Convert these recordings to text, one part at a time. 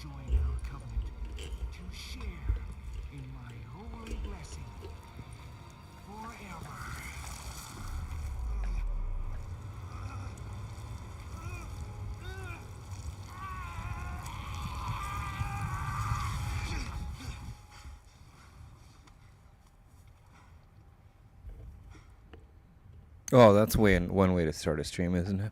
join our covenant to share in my holy blessing forever. Oh, that's one way to start a stream, isn't it?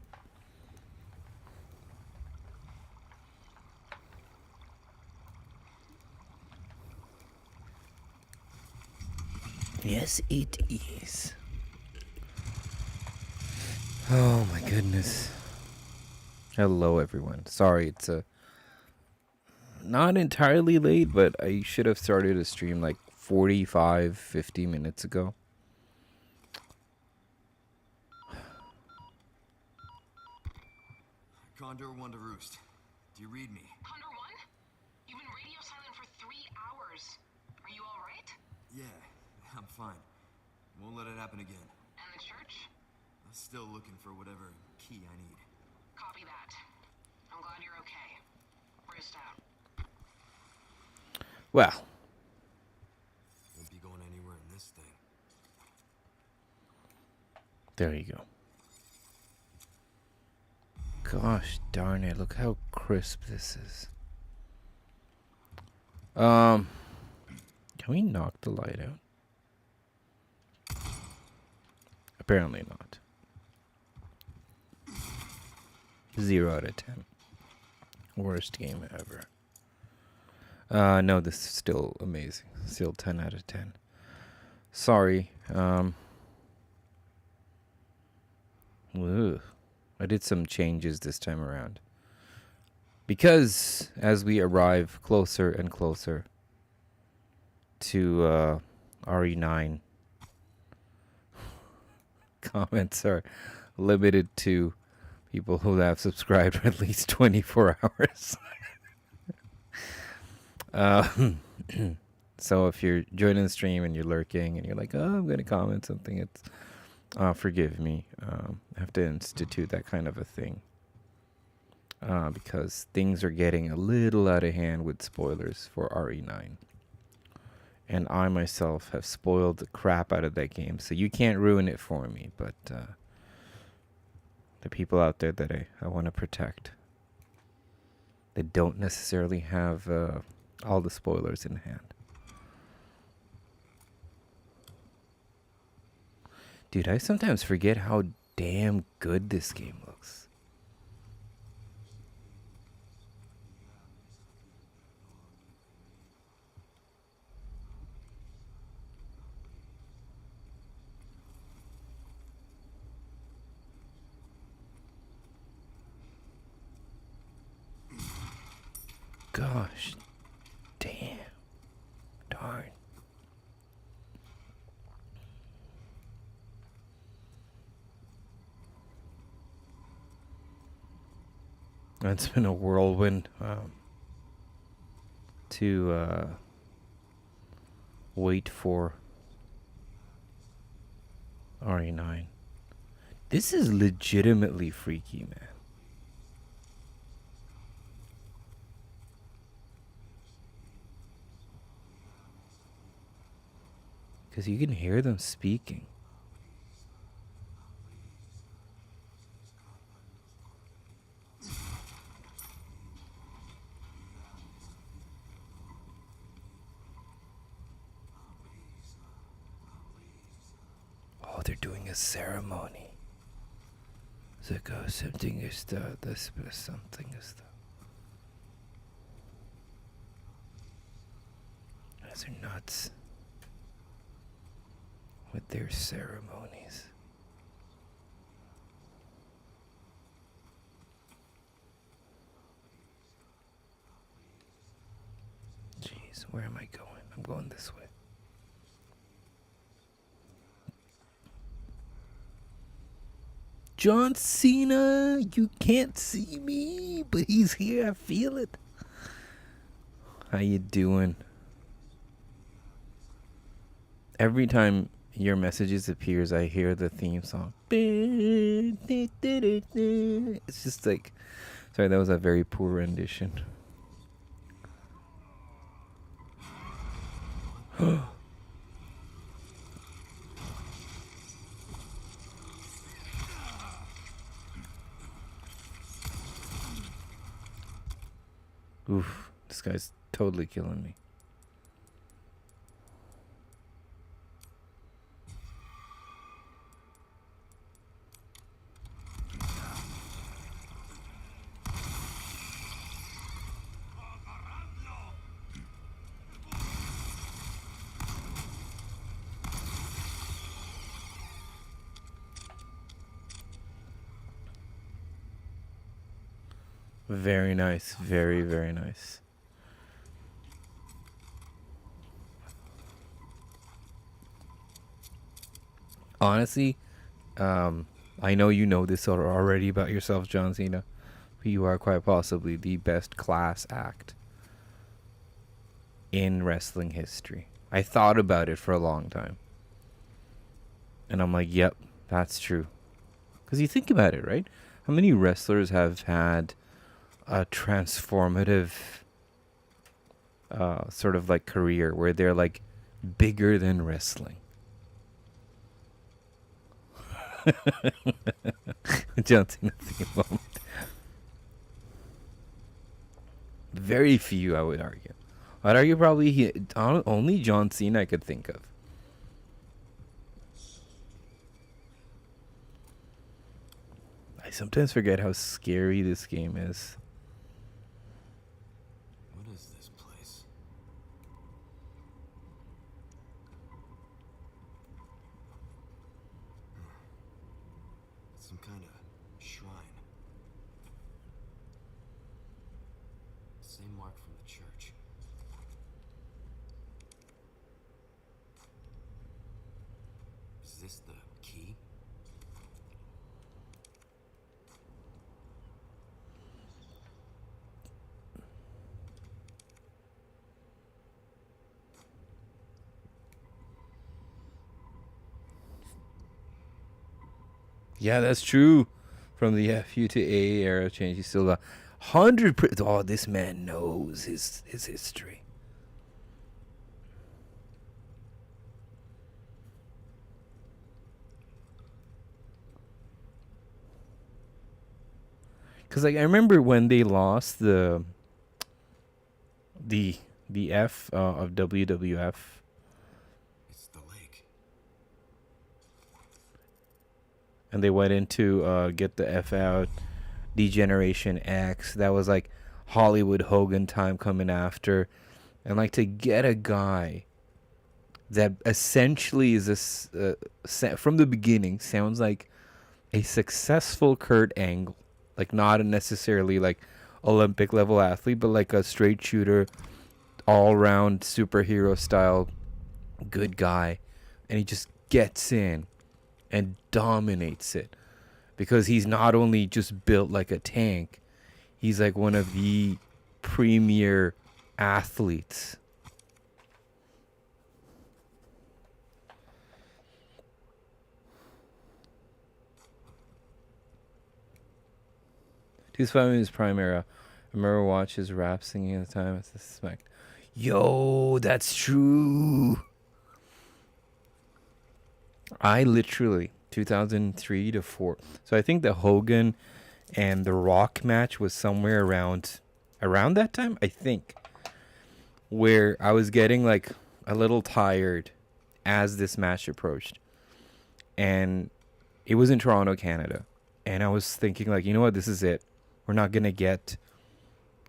Yes, it is. Oh my goodness. Hello, everyone. Sorry, it's not entirely late, but I should have started a stream like 45, 50 minutes ago. Condor 1 to Roost. Do you read me? Condor 1? You've been radio silent for 3 hours. Are you alright? Yeah, I'm fine. Won't let it happen again. And the church? I'm still looking for whatever key I need. Copy that. I'm glad you're okay. Roost out. Well, Won't be going anywhere in this thing. there you go. Gosh darn it, look how crisp this is. Can we knock the light out? Apparently not. 0 out of 10. Worst game ever. No, this is still amazing. Still 10 out of 10. Sorry. Ugh. I did some changes this time around. Because as we arrive closer and closer to RE9, comments are limited to people who have subscribed for at least 24 hours. So if you're joining the stream and you're lurking and you're like, oh, I'm going to comment something, it's forgive me. I have to institute that kind of a thing. Because things are getting a little out of hand with spoilers for RE9. And I myself have spoiled the crap out of that game, so you can't ruin it for me, but the people out there that I want to protect, they don't necessarily have all the spoilers in hand. Dude, I sometimes forget how damn good this game looks. Gosh, damn, darn. It's been a whirlwind to wait for RE9. This is legitimately freaky, man. Because you can hear them speaking. Oh, they're doing a ceremony. Something is something is Those are nuts with their ceremonies. Jeez, where am I going? I'm going this way. John Cena, you can't see me, but he's here. I feel it. How you doing? Every time your messages appears, I hear the theme song. It's just like, sorry, that was a very poor rendition. Oof, this guy's totally killing me. Very nice. Very, very nice. Honestly, I know you know this already about yourself, John Cena. But you are quite possibly the best class act in wrestling history. I thought about it for a long time. And I'm like, yep, that's true. Because you think about it, right? How many wrestlers have had a transformative sort of like career where they're like bigger than wrestling? John Cena theme moment. Very few, I would argue. I'd argue probably only John Cena I could think of. I sometimes forget how scary this game is. What is this place? Some kind of shrine. Same mark from the church. Is this the key? Yeah, that's true. From the FU to A era change, he's still got 100%. Oh, this man knows his history. Because like I remember when they lost the F of WWF. It's the lake. And they went into Get the F Out, Degeneration X. That was like Hollywood Hogan time coming after. And like to get a guy that essentially is this, from the beginning, sounds like a successful Kurt Angle. Like not a necessarily like Olympic level athlete, but like a straight shooter, all round superhero style good guy. And he just gets in and dominates it because he's not only just built like a tank, he's like one of the premier athletes. He's fighting in his prime era. I remember watching his rap singing at the time. It's the smack. Yo, that's true. I literally 2003 to 4. So I think the Hogan and the Rock match was somewhere around that time, I think, where I was getting like a little tired as this match approached. And it was in Toronto, Canada. And I was thinking like, you know what, this is it. We're not going to get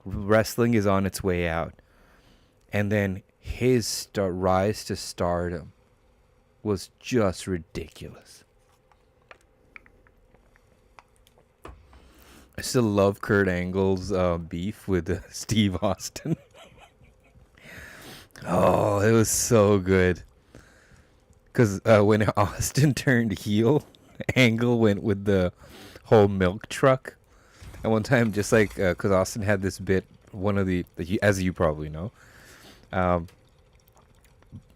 wrestling is on its way out. And then his rise to stardom was just ridiculous. I still love Kurt Angle's beef with Steve Austin. Oh, it was so good. Because when Austin turned heel, Angle went with the whole milk truck. And one time, just like, because Austin had this bit, one of the, as you probably know,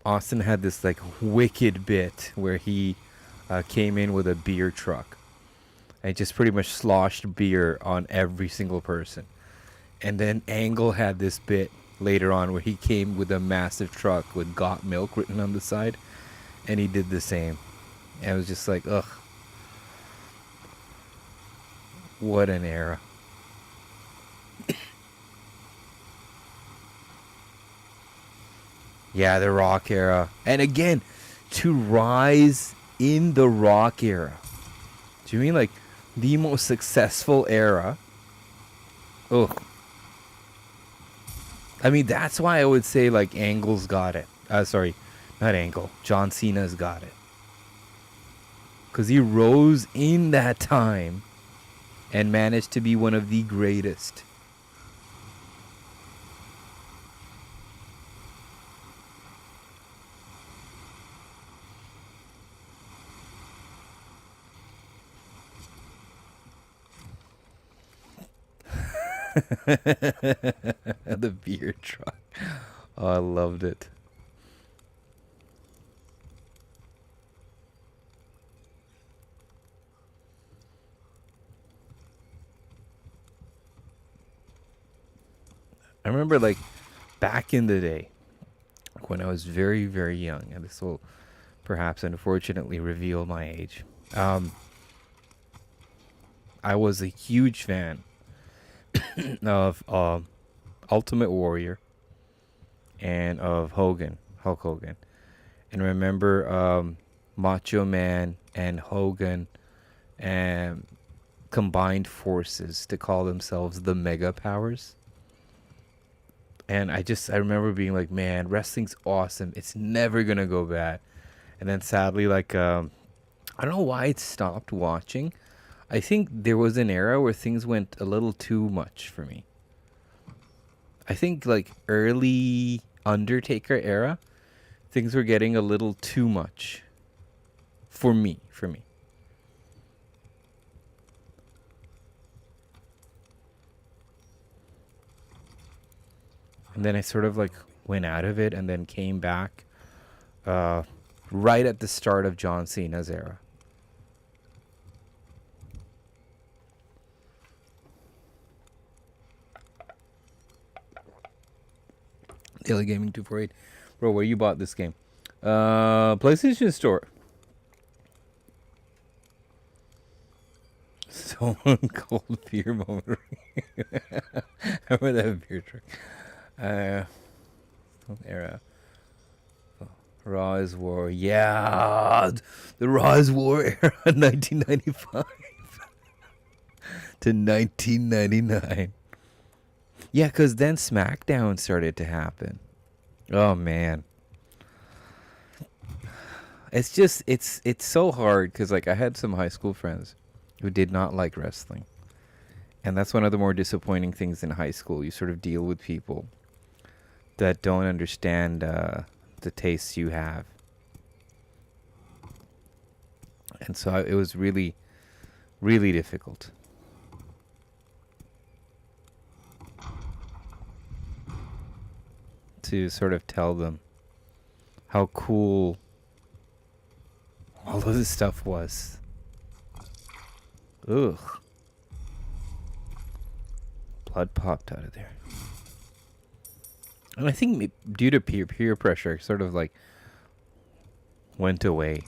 Austin had this like wicked bit where he came in with a beer truck and just pretty much sloshed beer on every single person. And then Angle had this bit later on, where he came with a massive truck with "Got Milk" written on the side, and he did the same. And it was just like, ugh, what an era. Yeah, the rock era. And again, to rise in the rock era. Do you mean like the most successful era? Ugh. I mean, that's why I would say like Angle's got it. Sorry, not Angle. John Cena's got it. Because he rose in that time and managed to be one of the greatest. The beer truck. Oh, I loved it. I remember like back in the day when I was very, very young, and this will perhaps unfortunately reveal my age. I was a huge fan of Ultimate Warrior and of Hulk Hogan. And remember Macho Man and Hogan and combined forces to call themselves the Mega Powers. And I remember being like, man, wrestling's awesome. It's never going to go bad. And then sadly, like, I don't know why it stopped watching. I think there was an era where things went a little too much for me. I think like early Undertaker era, things were getting a little too much for me. And then I sort of like went out of it and then came back right at the start of John Cena's era. Daily Gaming 248. Bro, where you bought this game? PlayStation Store. Someone cold beer moment. Remember that beer truck? Era. Rise War. Yeah. The Rise War era, 1995 to 1999. Yeah, because then SmackDown started to happen. Oh, man. It's just, it's so hard because, like, I had some high school friends who did not like wrestling. And that's one of the more disappointing things in high school. You sort of deal with people that don't understand the tastes you have. And so it was really, really difficult. To sort of tell them how cool all of this stuff was. Ugh. Blood popped out of there. And I think due to peer pressure, sort of like went away.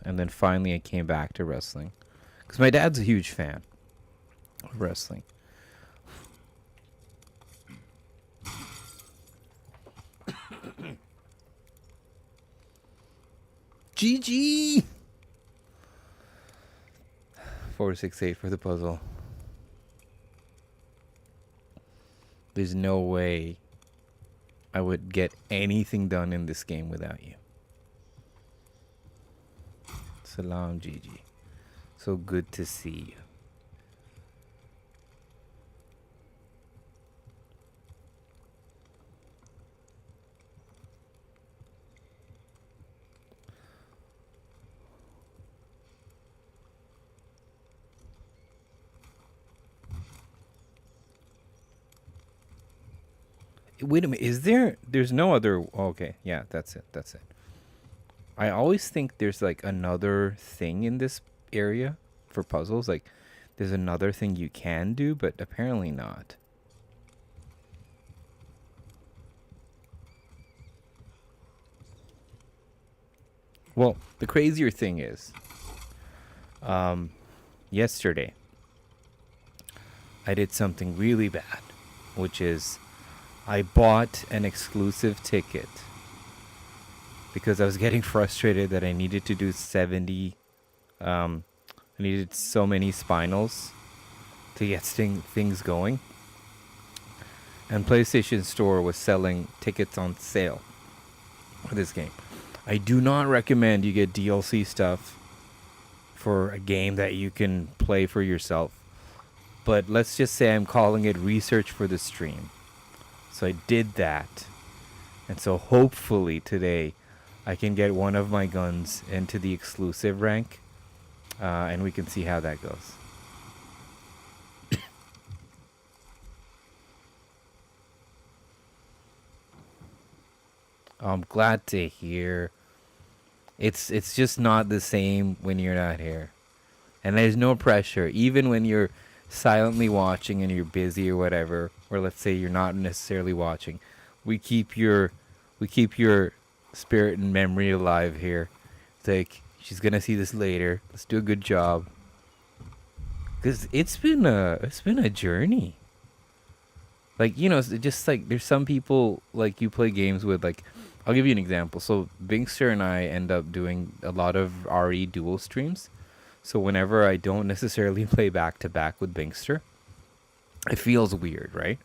And then finally I came back to wrestling. Because my dad's a huge fan of wrestling. GG! 468 for the puzzle. There's no way I would get anything done in this game without you. Salam, GG. So good to see you. Wait a minute, there's no other, okay, yeah, that's it. I always think there's like another thing in this area for puzzles, like there's another thing you can do, but apparently not. Well, the crazier thing is, yesterday, I did something really bad, which is I bought an exclusive ticket because I was getting frustrated that I needed to do 70. I needed so many spinals to get things going. And PlayStation Store was selling tickets on sale for this game. I do not recommend you get DLC stuff for a game that you can play for yourself. But let's just say I'm calling it research for the stream. So I did that. And so hopefully today I can get one of my guns into the exclusive rank. And we can see how that goes. I'm glad to hear. It's just not the same when you're not here. And there's no pressure. Even when you're silently watching and you're busy or whatever, or let's say you're not necessarily watching, we keep your spirit and memory alive here. It's like, she's gonna see this later. Let's do a good job. Cause it's been a journey. Like, you know, it's just like there's some people like you play games with. Like, I'll give you an example. So Binkster and I end up doing a lot of RE dual streams. So whenever I don't necessarily play back to back with Binkster, it feels weird, right?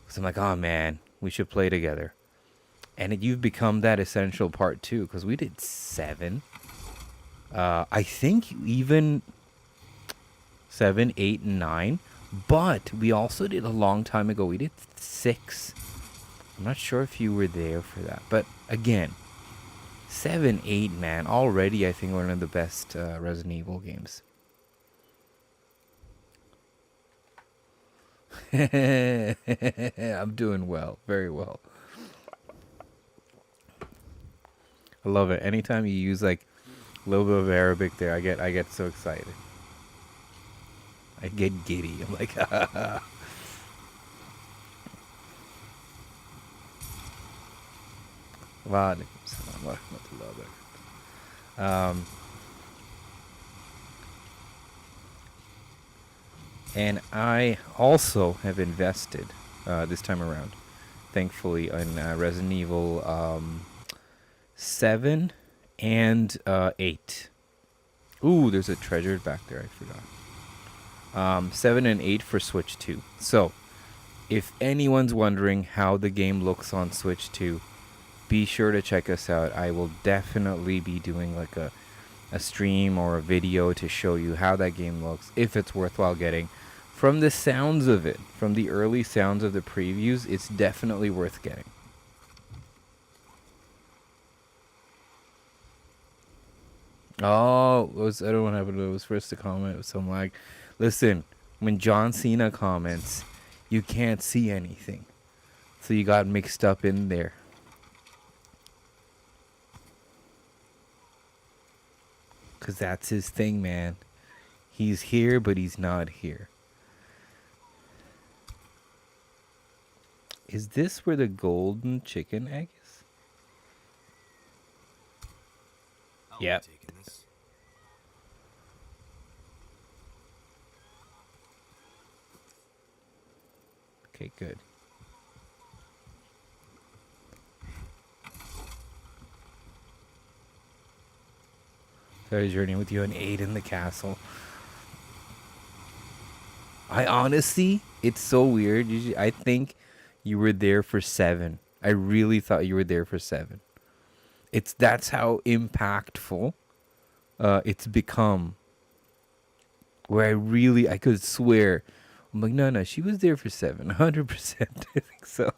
Because I'm like, oh man, we should play together. And you've become that essential part too. Because we did 7. I think even 7, 8, and 9. But we also did a long time ago. We did 6. I'm not sure if you were there for that. But again, 7, 8, man. Already, I think one of the best Resident Evil games. I'm doing well. Very well. I love it. Anytime you use like a little bit of Arabic there, I get so excited. I get giddy. I'm like, and I also have invested this time around, thankfully, in Resident Evil 7 and 8. Ooh, there's a treasure back there. I forgot. 7 and 8 for Switch 2. So, if anyone's wondering how the game looks on Switch 2, be sure to check us out. I will definitely be doing like a stream or a video to show you how that game looks, if it's worthwhile getting. From the sounds of it, from the early sounds of the previews, it's definitely worth getting. Oh, I don't want to happen. It was first to comment with some like, listen, when John Cena comments, you can't see anything, so you got mixed up in there. Cause that's his thing, man. He's here, but he's not here. Is this where the golden chicken egg is? Yep. Okay, good. Started journeying with you and 8 in the castle. I honestly, it's so weird. I think you were there for 7. I really thought you were there for 7. That's how impactful it's become. Where I could swear. I'm like, no, she was there for 7. 100%. I think so.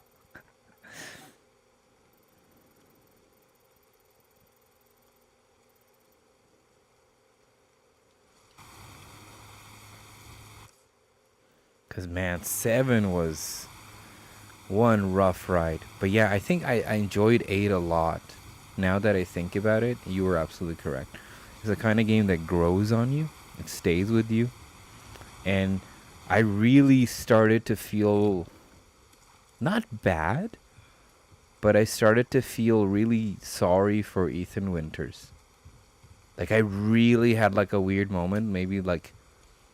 Because, man, 7 was one rough ride. But, yeah, I think I enjoyed 8 a lot. Now that I think about it, you were absolutely correct. It's the kind of game that grows on you. It stays with you. And I really started to feel not bad, but I started to feel really sorry for Ethan Winters. Like I really had like a weird moment, maybe like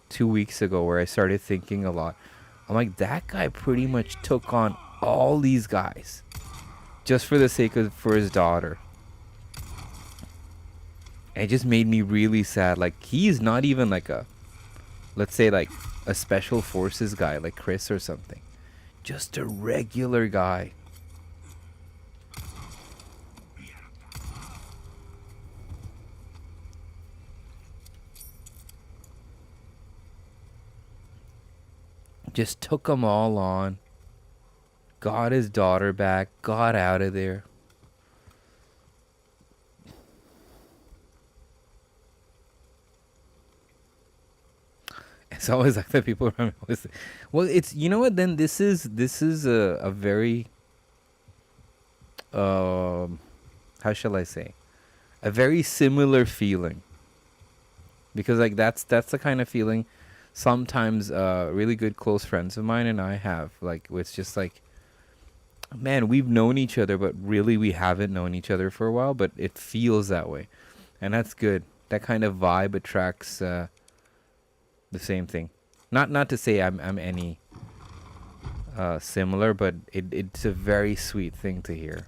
2 weeks ago, where I started thinking a lot. I'm like, that guy pretty much took on all these guys just for the sake of for his daughter. And it just made me really sad. Like he's not even like a, let's say like a special forces guy like Chris or something. Just a regular guy. Just took them all on. Got his daughter back. Got out of there. It's always like that. People around me always say, well, it's, you know what? Then this is a very how shall I say, a very similar feeling, because like that's the kind of feeling sometimes really good close friends of mine and I have, like it's just like, man, we've known each other, but really we haven't known each other for a while, but it feels that way, and that's good. That kind of vibe attracts the same thing. Not to say I'm any similar, but it's a very sweet thing to hear.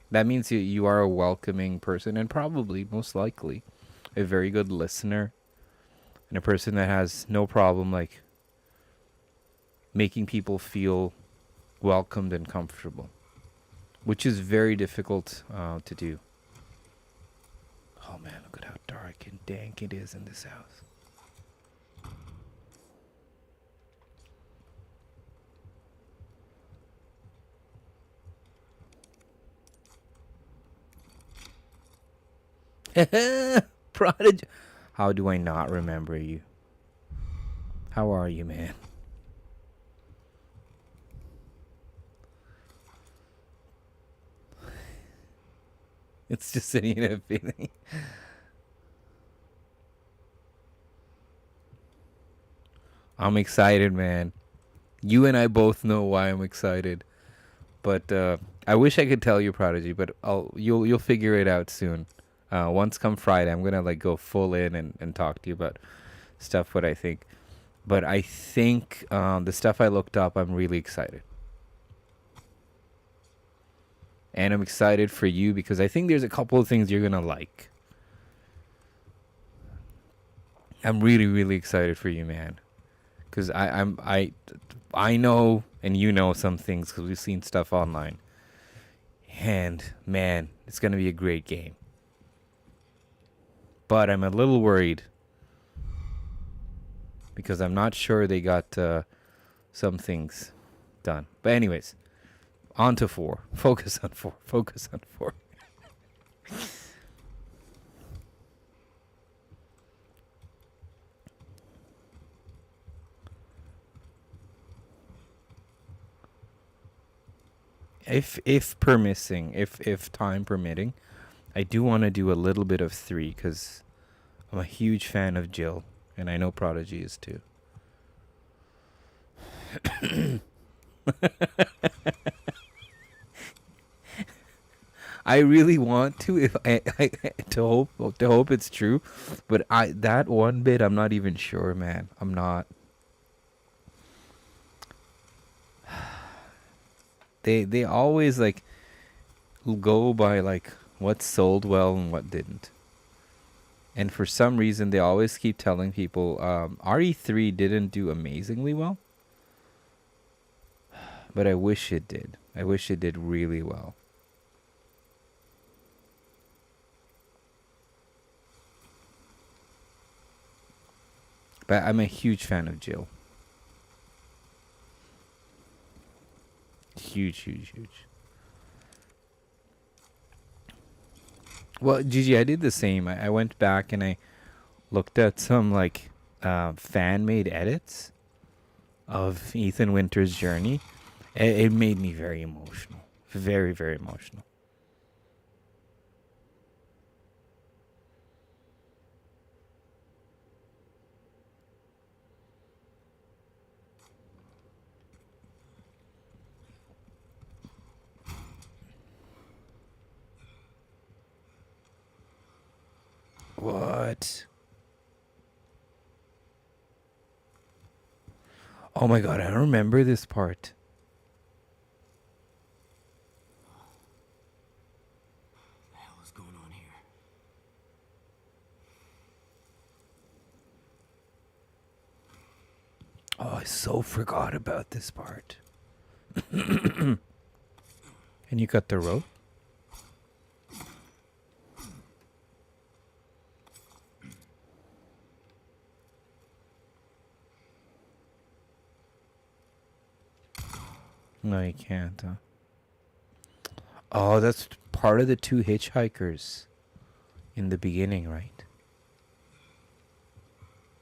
That means you are a welcoming person, and probably, most likely, a very good listener, and a person that has no problem like making people feel welcomed and comfortable, which is very difficult to do. Oh man, look at how dark and dank it is in this house. Prodigy. How do I not remember you? How are you, man? It's just sitting in a feeling. I'm excited, man. You and I both know why I'm excited. But I wish I could tell you, Prodigy, but you'll figure it out soon. Once come Friday, I'm gonna like go full in and talk to you about stuff what I think. But I think the stuff I looked up, I'm really excited. And I'm excited for you because I think there's a couple of things you're gonna like. I'm really, really excited for you, man. Because I know, and you know some things because we've seen stuff online. And man, it's gonna be a great game. But I'm a little worried because I'm not sure they got some things done. But anyways, on to 4. Focus on 4. Focus on 4. If permitting, if time permitting, I do want to do a little bit of 3 because I'm a huge fan of Jill, and I know Prodigy is too. I really want to, if I to hope it's true, but that one bit I'm not even sure, man. I'm not. They always like go by like what sold well and what didn't. And for some reason they always keep telling people RE3 didn't do amazingly well. But I wish it did. I wish it did really well. But I'm a huge fan of Jill. Huge. Well, Gigi, I did the same. I went back and I looked at some like fan-made edits of Ethan Winter's journey. It made me very emotional. Very, very emotional. What? Oh my god, I remember this part. What the hell is going on here? Oh, I so forgot about this part. And you cut the rope? No, you can't, huh? Oh, that's part of the two hitchhikers in the beginning, right?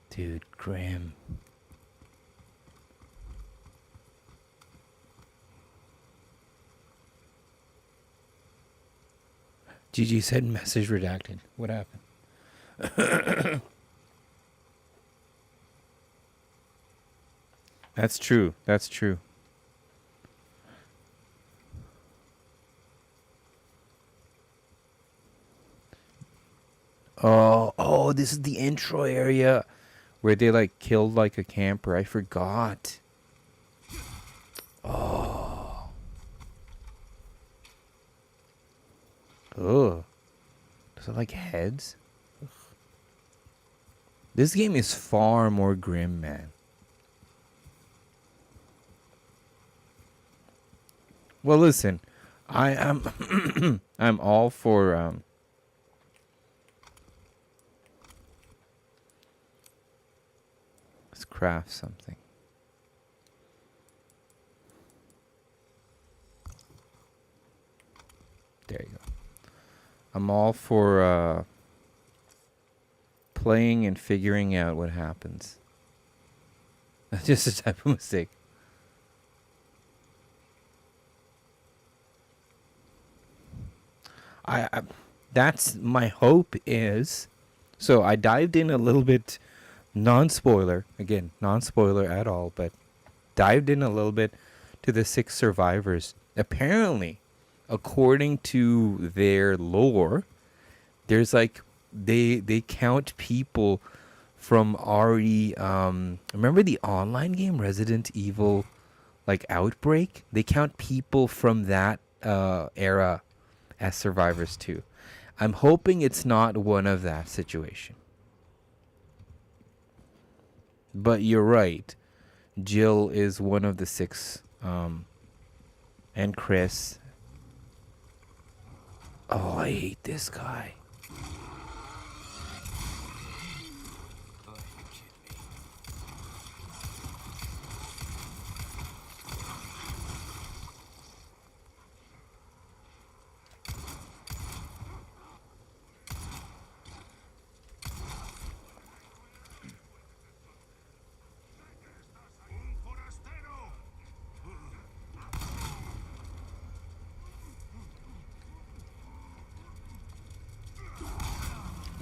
Dude, grim. GG said message redacted. What happened? That's true. That's true. Oh, this is the intro area where they like killed like a camper. I forgot. Oh. Ugh. Is it like heads? Ugh. This game is far more grim, man. Well, listen, I am I'm all for let's craft something. There you go. I'm all for playing and figuring out what happens. That's just a type of mistake. I that's my hope is. So I dived in a little bit, non-spoiler again, non-spoiler at all, but dived in a little bit to the 6 survivors. Apparently, according to their lore, there's like they count people from already remember the online game Resident Evil like Outbreak? They count people from that era as survivors too. I'm hoping it's not one of that situation. But you're right. Jill is one of the 6 and Chris. Oh, I hate this guy. Oh, you kidding me?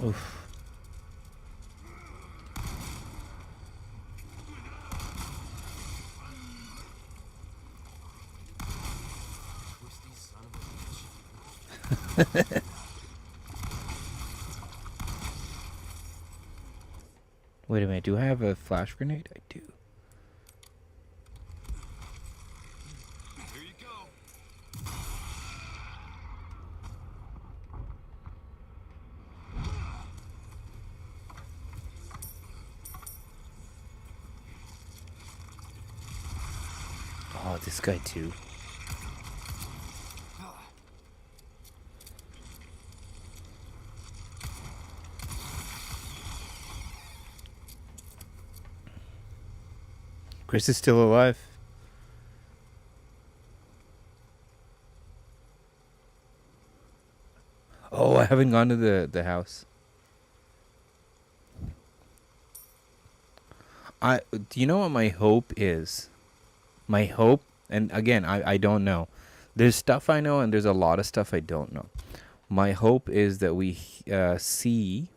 Oof. Twisty son of a bitch. Wait a minute. Do I have a flash grenade? I do. Here you go. Oh, this guy too. Chris is still alive. Oh, I haven't gone to the house. Do you know what my hope is? My hope, and again, I don't know. There's stuff I know, and there's a lot of stuff I don't know. My hope is that we see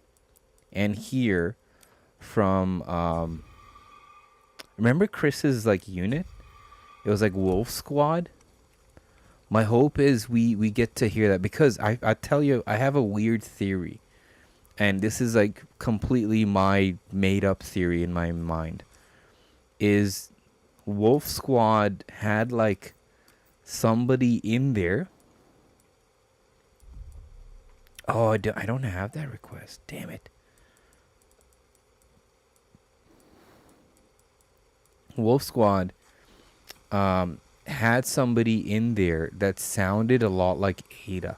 and hear from. Remember Chris's like unit? It was like Wolf Squad. My hope is we get to hear that, because I tell you, I have a weird theory. and this is like completely my made up theory in my mind, is Wolf Squad had like somebody in there. Oh, I don't have that request. Damn it. Wolf Squad had somebody in there that sounded a lot like Ada.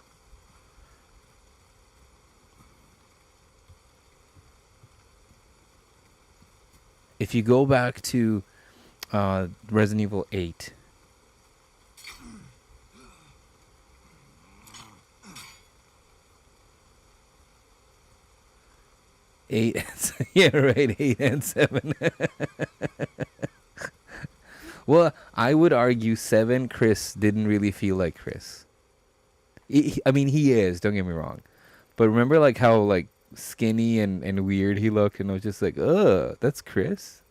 If you go back to Resident Evil 8, yeah, right, 8 and 7. Well, I would argue 7 Chris didn't really feel like Chris. I mean, he is, don't get me wrong. But remember like how like skinny and weird he looked, and I was just like, ugh, that's Chris?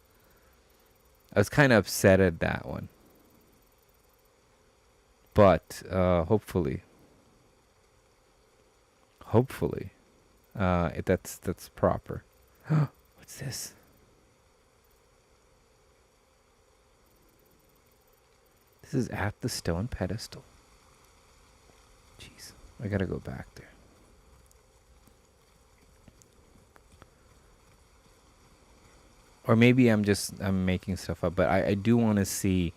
I was kind of upset at that one. But hopefully that's proper. What's this? This is at the stone pedestal. Jeez, I gotta go back there. Or maybe I'm making stuff up, but I do want to see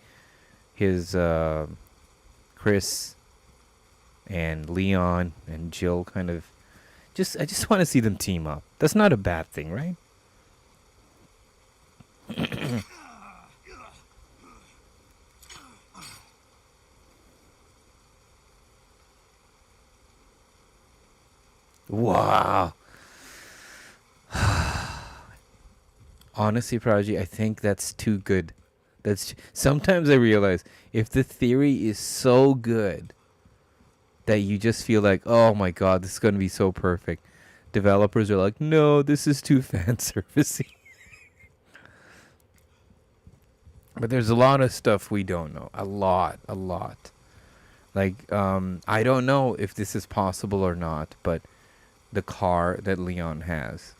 his Chris and Leon and Jill kind of I just want to see them team up. That's not a bad thing, right? Wow. Honestly, Prodigy, I think that's too good. Sometimes I realize if the theory is so good that you just feel like, oh my god, this is going to be so perfect. Developers are like, no, this is too fan servicey. But there's a lot of stuff we don't know. A lot. Like, I don't know if this is possible or not, but the car that Leon has,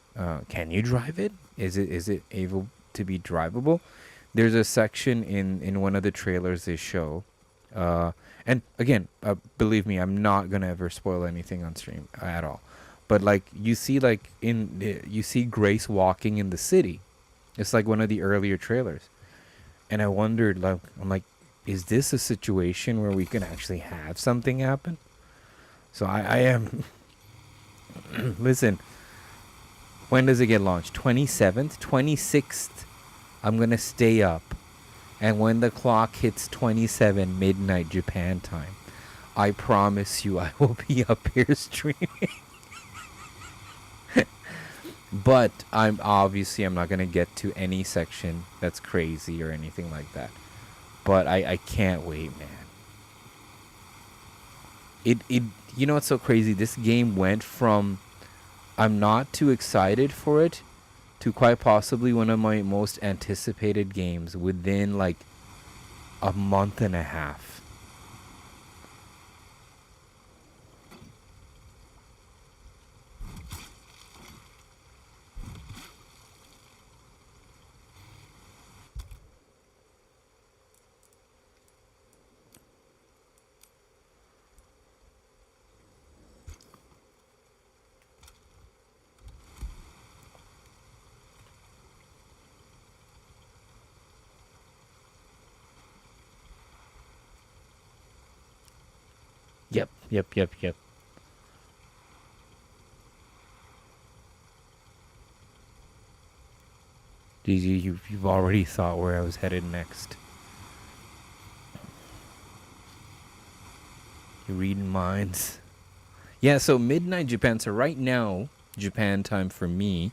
can you drive it? Is it able to be drivable? There's a section in one of the trailers they show, and again, believe me, I'm not gonna ever spoil anything on stream at all. But like you see Grace walking in the city. It's like one of the earlier trailers, and I wondered, like, I'm like, is this a situation where we can actually have something happen? So I am. Listen, when does it get launched? 27th, 26th. I'm gonna stay up, and when the clock hits 27 midnight Japan time, I promise you I will be up here streaming. But I'm not gonna get to any section that's crazy or anything like that. But I can't wait, man. It you know what's so crazy? This game went from I'm not too excited for it to quite possibly one of my most anticipated games within like a month and a half. Yep. You've already thought where I was headed next. You're reading minds. Yeah, so midnight Japan. So right now, Japan time for me,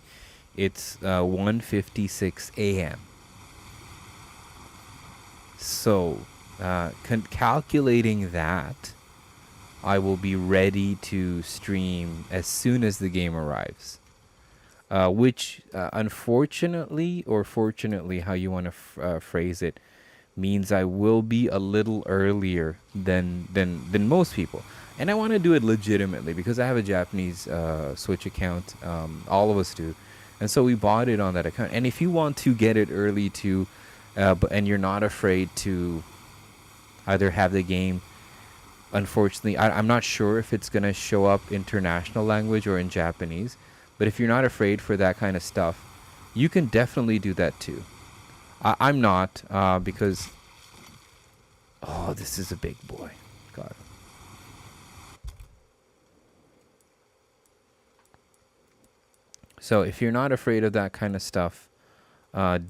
it's 1:56 a.m. So, calculating that, I will be ready to stream as soon as the game arrives. Which, unfortunately, or fortunately, how you want to phrase it, means I will be a little earlier than most people. And I want to do it legitimately because I have a Japanese Switch account. All of us do. And so we bought it on that account. And if you want to get it early too, and you're not afraid to either have the game, unfortunately, I'm not sure if it's going to show up international language or in Japanese. But if you're not afraid for that kind of stuff, you can definitely do that too. I'm not, because... Oh, this is a big boy. God. So if you're not afraid of that kind of stuff,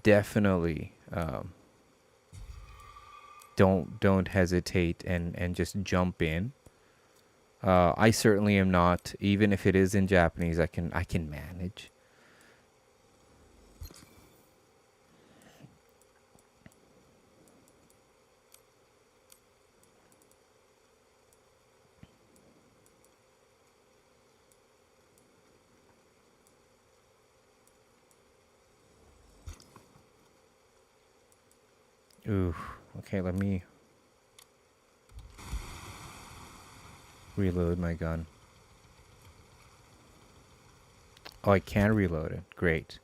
definitely don't hesitate and just jump in. I certainly am not. Even if it is in Japanese, I can manage. Ooh, okay, let me reload my gun. Oh, I can reload it. Great.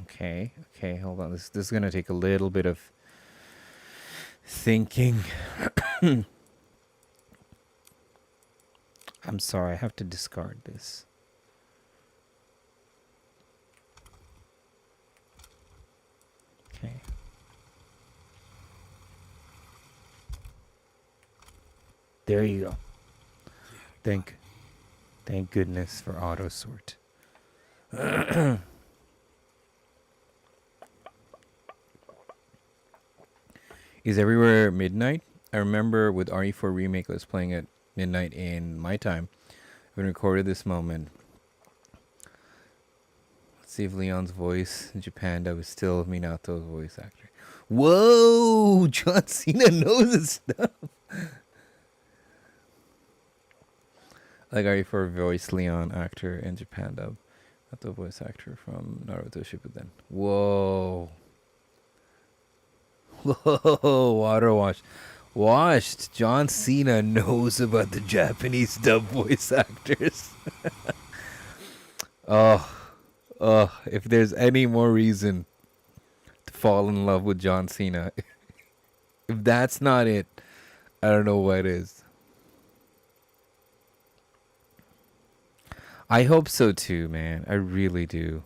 Okay, hold on. This is gonna take a little bit of thinking. I'm sorry, I have to discard this. Okay. There you go. Thank goodness for auto sort. Is everywhere midnight? I remember with RE4 Remake, I was playing at midnight in my time. I've been recorded this moment. Let's see if Leon's voice in Japan that was still Minato's voice actor. Whoa! John Cena knows his stuff. Like RE4 voice Leon actor in Japan dub. Not the voice actor from Naruto Shippuden. Whoa. Whoa, water washed. John Cena knows about the Japanese dub voice actors. If there's any more reason to fall in love with John Cena, if that's not it, I don't know what is. I hope so too, man. I really do.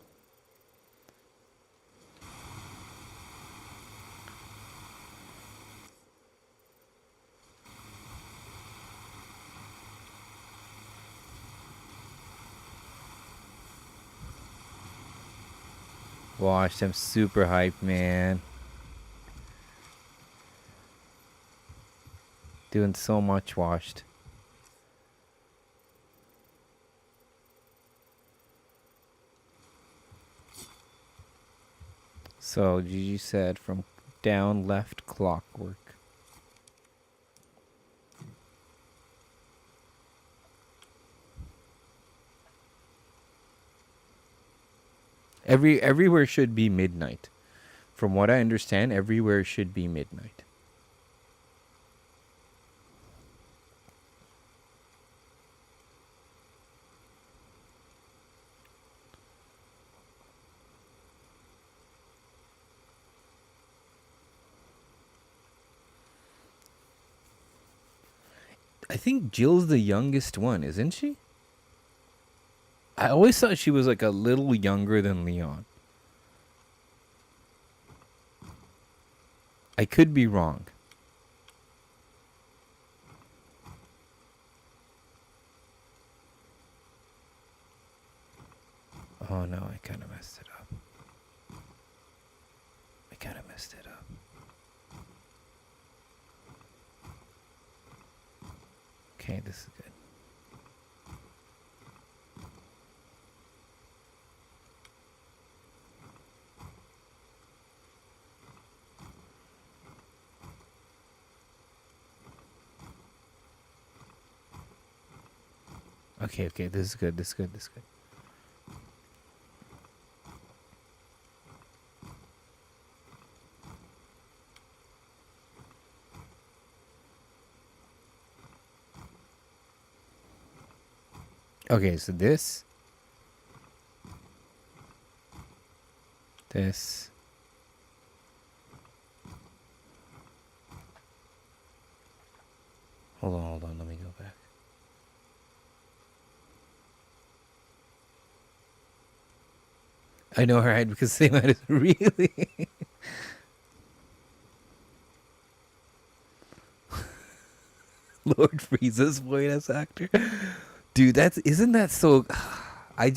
Washed. I'm super hyped, man. Doing so much washed. So Gigi said from down left clockwork. Everywhere should be midnight. From what I understand, everywhere should be midnight. I think Jill's the youngest one, isn't she? I always thought she was like a little younger than Leon. I could be wrong. Oh no, I kind of messed it up. Okay, this is good. Okay, okay, this is good. This is good. This is good. Okay, so this. Hold on. Let me go back. I know, right? Because they might have really. Lord Frieza's voice actor. Dude, isn't that so? I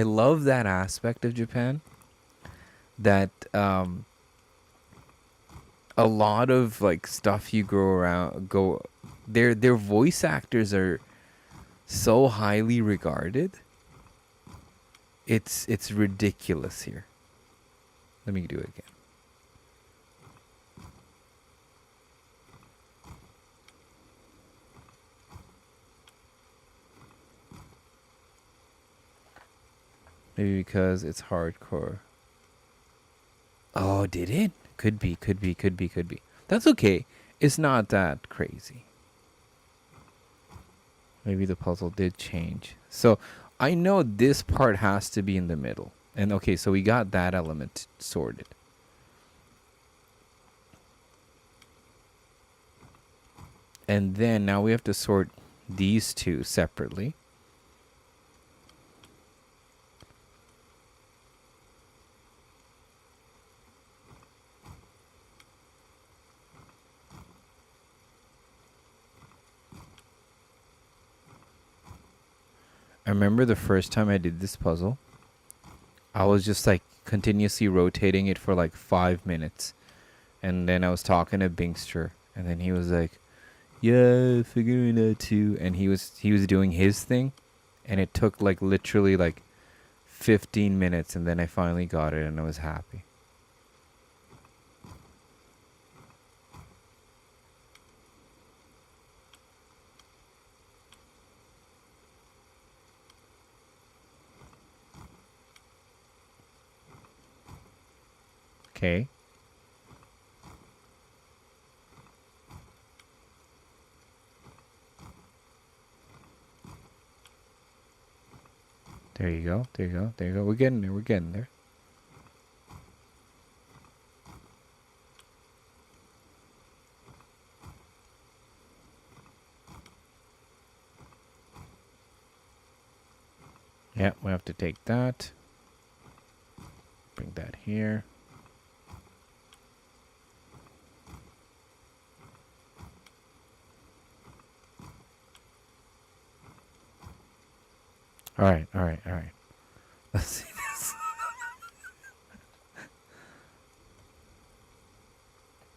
love that aspect of Japan. That a lot of like stuff you their voice actors are so highly regarded. It's ridiculous here. Let me do it again. Maybe because it's hardcore. Oh, did it? Could be. That's okay. It's not that crazy. Maybe the puzzle did change. So I know this part has to be in the middle. And okay, so we got that element sorted. And then now we have to sort these two separately. I remember the first time I did this puzzle, I was just like continuously rotating it for like 5 minutes. And then I was talking to Binkster, and then he was like, yeah, figuring it out too. And he was doing his thing, and it took like literally like 15 minutes, and then I finally got it, and I was happy. Okay. There you go. We're getting there. Yeah, we have to take that. Bring that here. All right. Let's see this.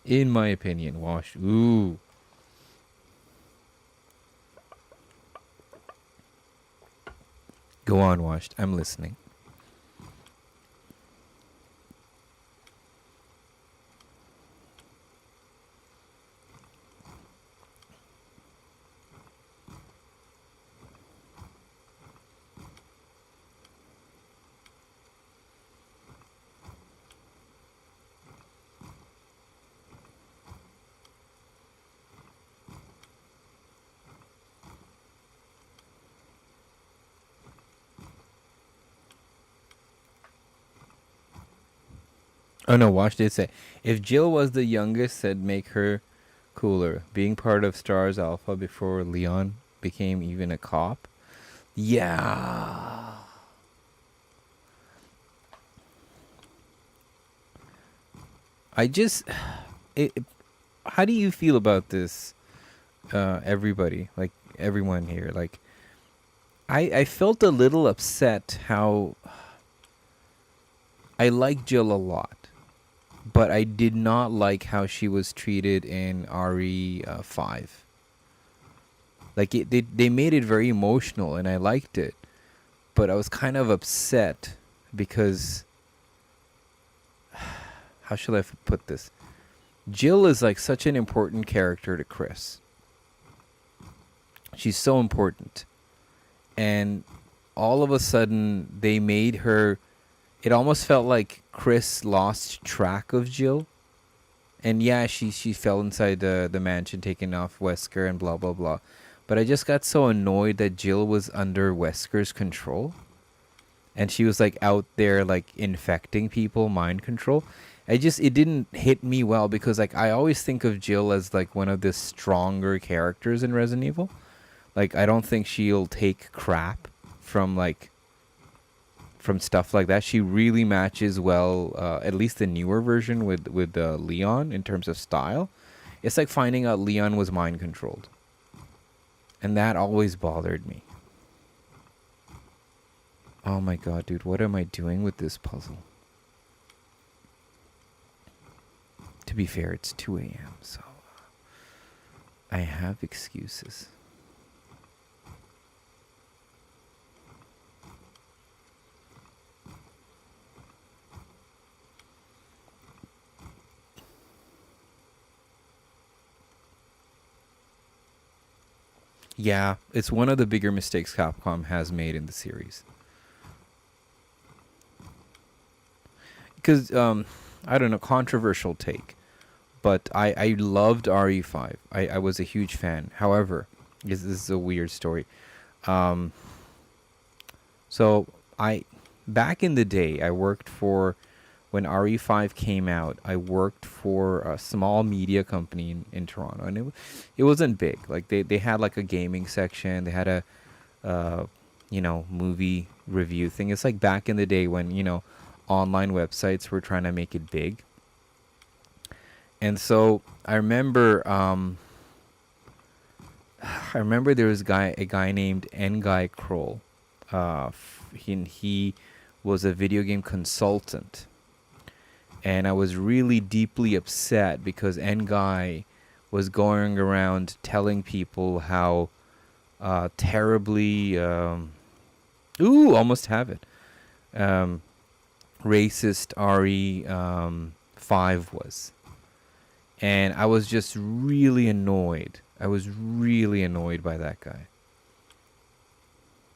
In my opinion, Wash. Ooh. Go on, Washed. I'm listening. Oh no, Wash did say, if Jill was the youngest, said make her cooler. Being part of Stars Alpha before Leon became even a cop. Yeah. I just, how do you feel about this? Everybody, like everyone here, like, I felt a little upset how I like Jill a lot, but I did not like how she was treated in RE5. Like they made it very emotional, and I liked it, but I was kind of upset because how should I put this? Jill is like such an important character to Chris. She's so important, and all of a sudden they made her. It almost felt like Chris lost track of Jill. And yeah, she fell inside the mansion, taking off Wesker and blah blah blah. But I just got so annoyed that Jill was under Wesker's control, and she was like out there like infecting people, mind control. It didn't hit me well because like I always think of Jill as like one of the stronger characters in Resident Evil. Like I don't think she'll take crap from like from stuff like that. She really matches well, at least the newer version with Leon in terms of style. It's like finding out Leon was mind controlled, and that always bothered me. Oh my god, dude, what am I doing with this puzzle? To be fair, it's 2 a.m., so I have excuses. Yeah, it's one of the bigger mistakes Capcom has made in the series. Because, I don't know, controversial take, but I loved RE5. I was a huge fan. However, this is a weird story. So, back in the day, I worked for, when RE5 came out, I worked for a small media company in Toronto, and it wasn't big. Like they had like a gaming section, they had a movie review thing. It's like back in the day when online websites were trying to make it big. And so I remember there was a guy named N-Guy Kroll. He was a video game consultant. And I was really deeply upset because N-Guy was going around telling people how terribly, almost have it, racist RE5 was. And I was just really annoyed. I was really annoyed by that guy.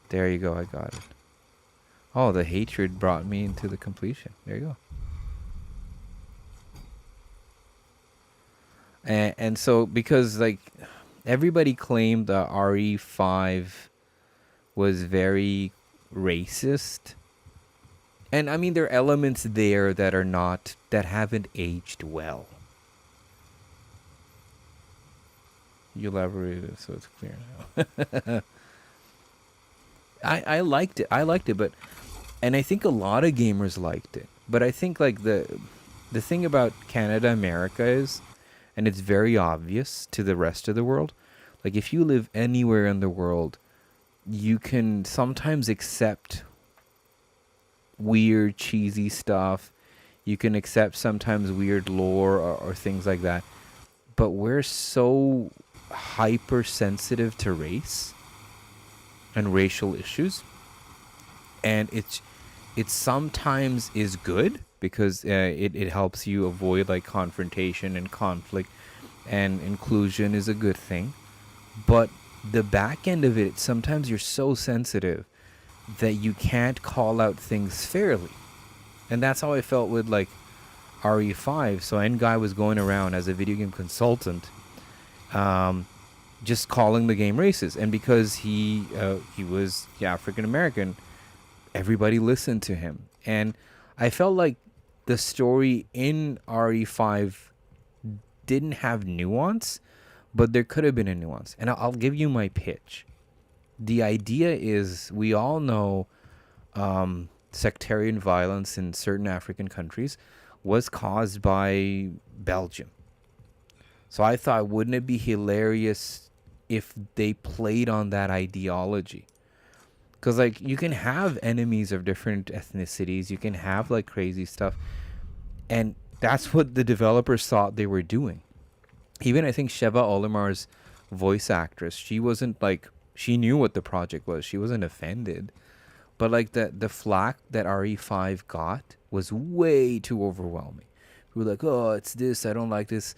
There you go, I got it. Oh, the hatred brought me into the completion. There you go. And so, because like everybody claimed the RE5 was very racist, and I mean there are elements there that haven't aged well. You elaborated so it's clear now. I liked it, but and I think a lot of gamers liked it. But I think like the thing about Canada, America is, and it's very obvious to the rest of the world, like if you live anywhere in the world, you can sometimes accept weird, cheesy stuff. You can accept sometimes weird lore or things like that. But we're so hypersensitive to race and racial issues. And it sometimes is good because it helps you avoid like confrontation and conflict, and inclusion is a good thing. But the back end of it, sometimes you're so sensitive that you can't call out things fairly. And that's how I felt with like RE5. So N-Guy was going around as a video game consultant, just calling the game racist. And because he was African American, everybody listened to him. And I felt like the story in RE5 didn't have nuance, but there could have been a nuance. And I'll give you my pitch. The idea is, we all know sectarian violence in certain African countries was caused by Belgium. So I thought, wouldn't it be hilarious if they played on that ideology? Because like you can have enemies of different ethnicities, you can have like crazy stuff, and that's what the developers thought they were doing. Even I think Sheva Olimar's voice actress, she wasn't like, she knew what the project was. She wasn't offended. But like the flack that RE5 got was way too overwhelming. We were like, oh, it's this, I don't like this.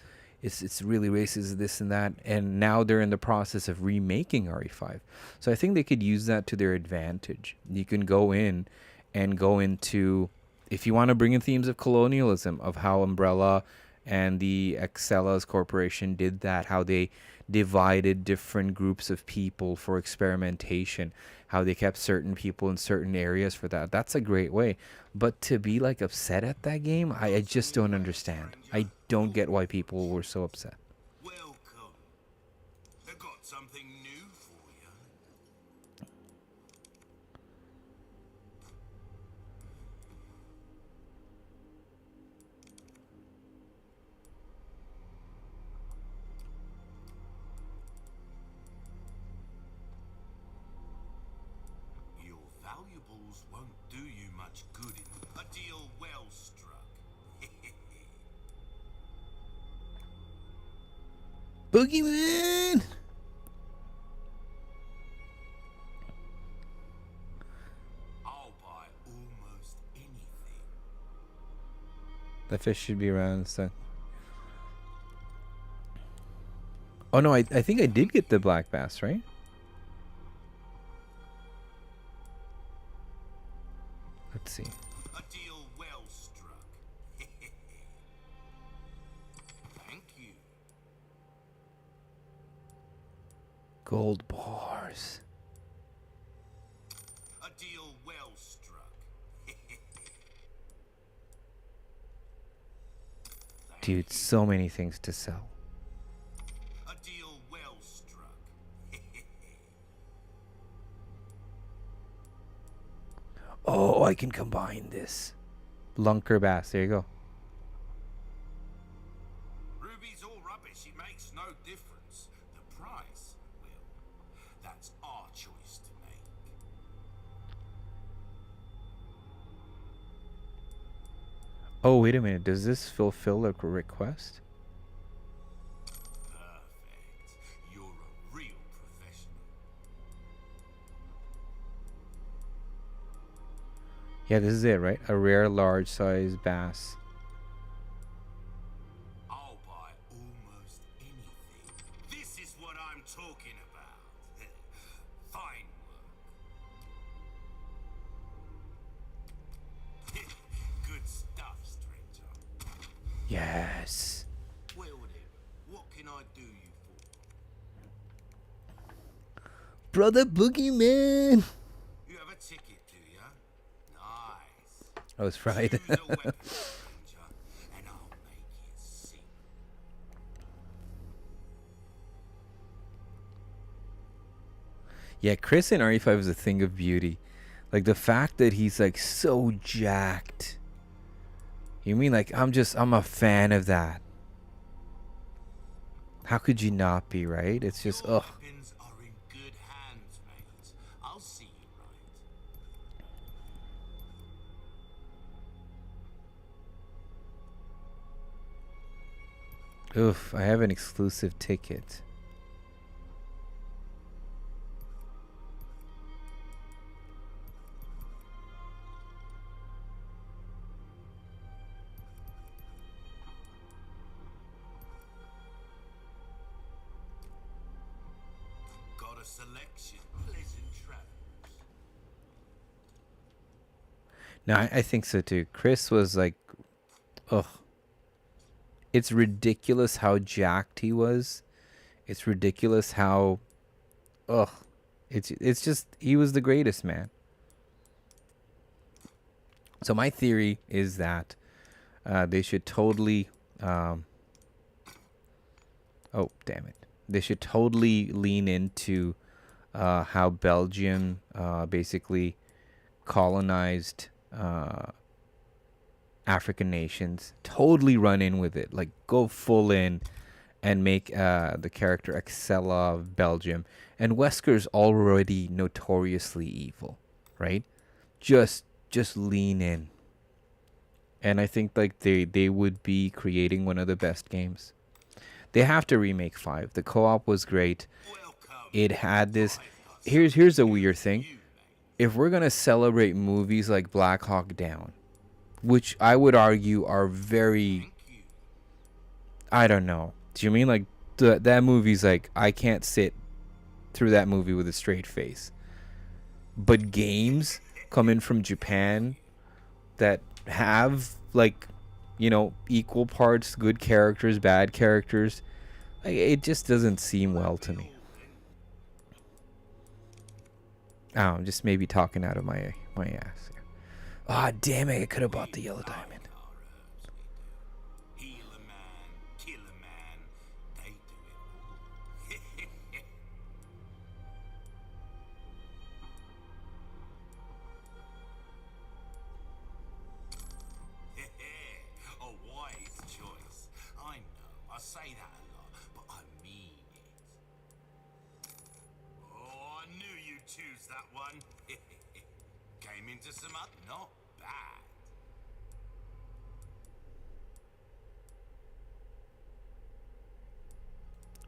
it's really racist, this and that. And now they're in the process of remaking RE5. So I think they could use that to their advantage. You can go in and go into, if you want to bring in themes of colonialism, of how Umbrella and the Excelas Corporation did that, how they divided different groups of people for experimentation, how they kept certain people in certain areas for that. That's a great way. But to be like upset at that game, I just don't understand. I don't get why people were so upset. Welcome. I've got something new for you. Your valuables won't do you much good in a deal well struck. Boogeyman! I'll buy almost anything. The fish should be around. So. Oh no, I think I did get the black bass, right? Let's see. A deal well struck. Thank you. Gold bars. A deal well struck. Dude, so many things to sell. A deal well struck. Oh, I can combine this. Lunker bass. There you go. Ruby's all rubbish. It makes no difference. The price, well, that's our choice to make. Oh, wait a minute. Does this fulfill a request? Perfect. You're a real professional. Yeah, this is it, right? A rare large size bass. I'll buy almost anything. This is what I'm talking about. Fine work. Good stuff, stranger. Yes. Well then, what can I do you for? Brother Boogeyman. You have a ticket, do ya? Nice. I was fried. Choose a weapon, stranger, and I'll make it sing. Yeah, Chris in RE5 is a thing of beauty. Like the fact that he's like so jacked. You mean like I'm a fan of that. How could you not be, right? It's just Your ugh. weapons are in good hands, mate. I'll see you right. Oof, I have an exclusive ticket. Got a selection. Pleasant travels. No, I think so too. Chris was like, ugh. It's ridiculous how jacked he was. It's ridiculous how, ugh. It's just he was the greatest, man. So my theory is that they should totally, oh damn it, they should totally lean into how Belgium basically colonized African nations. Totally run in with it, like go full in and make the character Excella of Belgium. And Wesker's already notoriously evil, right? Just lean in. And I think like they would be creating one of the best games. They have to remake 5. The co-op was great. It had this. Here's a weird thing. If we're gonna celebrate movies like Black Hawk Down, which I would argue are very, I don't know, Do you mean like that movie's like I can't sit through that movie with a straight face? But games coming from Japan that have like, you know, equal parts good characters, bad characters, like, it just doesn't seem well to me. Oh, I'm just maybe talking out of my ass. Ah, damn it! I could have bought the yellow diamond. Heal a man, kill a man, they do it all. A wise choice. I know, I say that a lot, but I mean it. Oh, I knew you'd choose that one. Came into some not bad.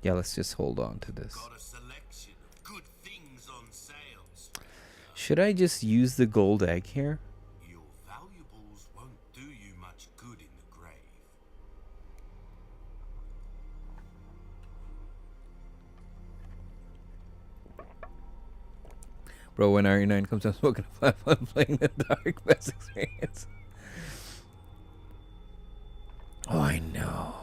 Yeah, let's just hold on to this. Got a selection of good things on sales. Should I just use the gold egg here? Your valuables won't do you much good in the grave. Bro, when RE9 comes, I'm smoking a flat one playing the dark. Best experience. Oh, I know.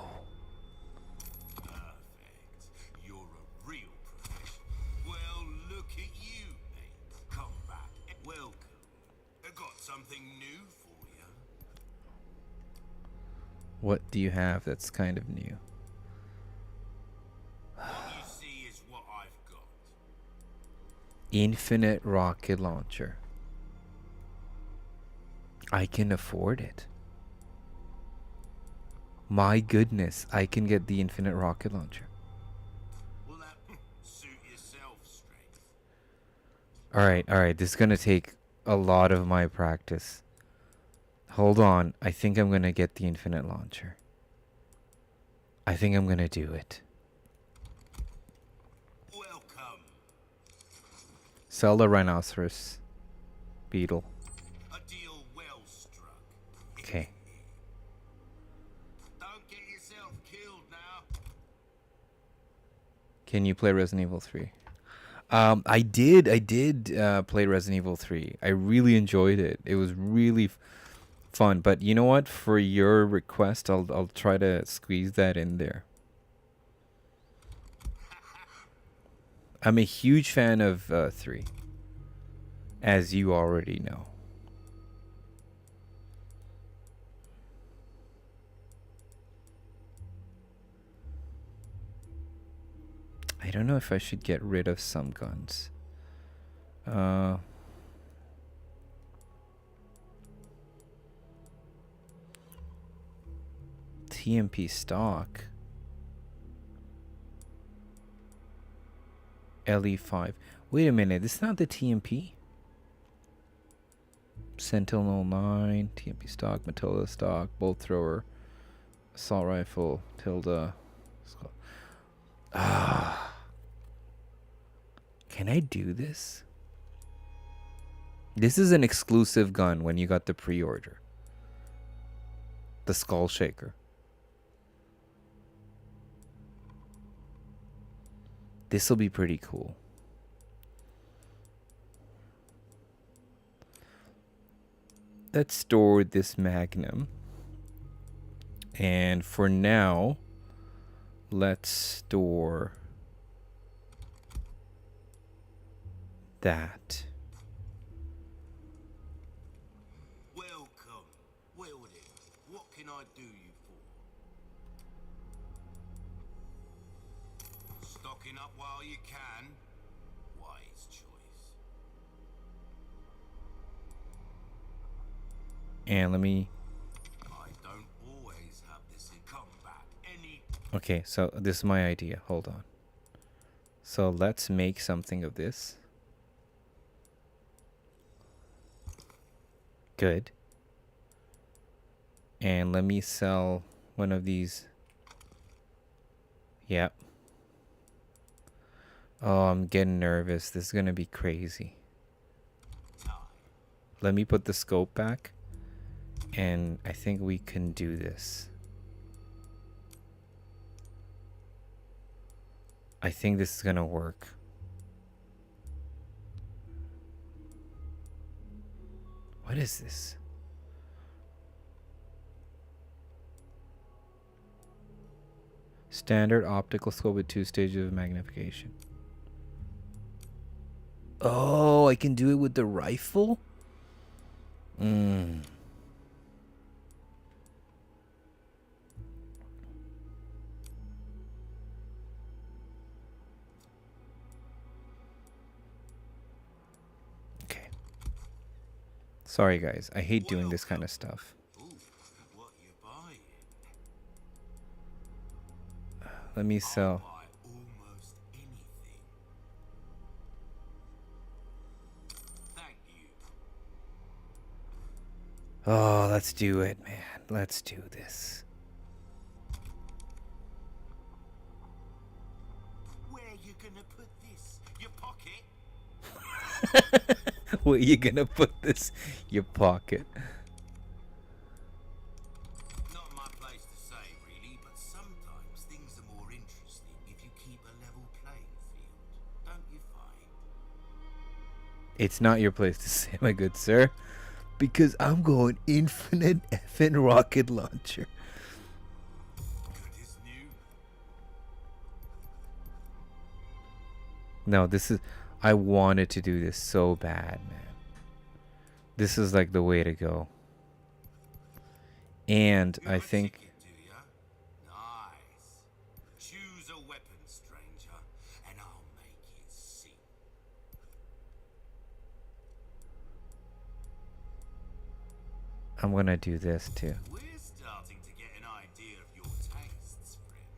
Perfect. You're a real professional. Well, look at you, mate. Come back. Welcome. I got something new for you. What do you have that's kind of new? What you see is what I've got. Infinite rocket launcher. I can afford it. My goodness, I can get the infinite rocket launcher. Will that suit yourself strength? Alright, this is gonna take a lot of my practice. Hold on, I think I'm gonna get the infinite launcher. I think I'm gonna do it. Welcome. Sell the rhinoceros beetle. A deal well struck. Okay. Don't get yourself killed now. Can you play Resident Evil 3? I did play Resident Evil 3. I really enjoyed it. It was really fun. But you know what? For your request, I'll try to squeeze that in there. I'm a huge fan of 3, as you already know. I don't know if I should get rid of some guns. TMP stock. LE5. Wait a minute, this is not the TMP? Sentinel 9, TMP stock, Matilda stock, bolt thrower, assault rifle, Tilda. Ah. Can I do this? This is an exclusive gun when you got the pre-order. The Skull Shaker. This will be pretty cool. Let's store this Magnum. And for now, let's store that. Welcome. Well then, what can I do you for? Stocking up while you can. Wise choice. And let me... I don't always have this in combat. Any... Okay, so this is my idea. Hold on. So let's make something of this. Good. And let me sell one of these. Yep. Oh, I'm getting nervous. This is going to be crazy. Let me put the scope back. And I think we can do this. I think this is gonna work. What is this? Standard optical scope with 2 stages of magnification. Oh, I can do it with the rifle? Okay. Sorry guys, I hate doing this kind of stuff. Ooh, what you buying? Let me I'll sell. buy almost anything. Thank you. Oh, let's do it, man. Let's do this. Where you gonna put this? Your pocket? Where you gonna put this? Your pocket. Not my place to say, really, but sometimes things are more interesting if you keep a level playing field, don't you find? It's not your place to say, my good sir. Because I'm going infinite effing rocket launcher. Good as new. No, this is... I wanted to do this so bad, man. This is like the way to go. And You're I a think... ticket, do ya? Nice. Choose a weapon, stranger, and I'll make it sing. I'm gonna do this too. We're starting to get an idea of your tastes, friend.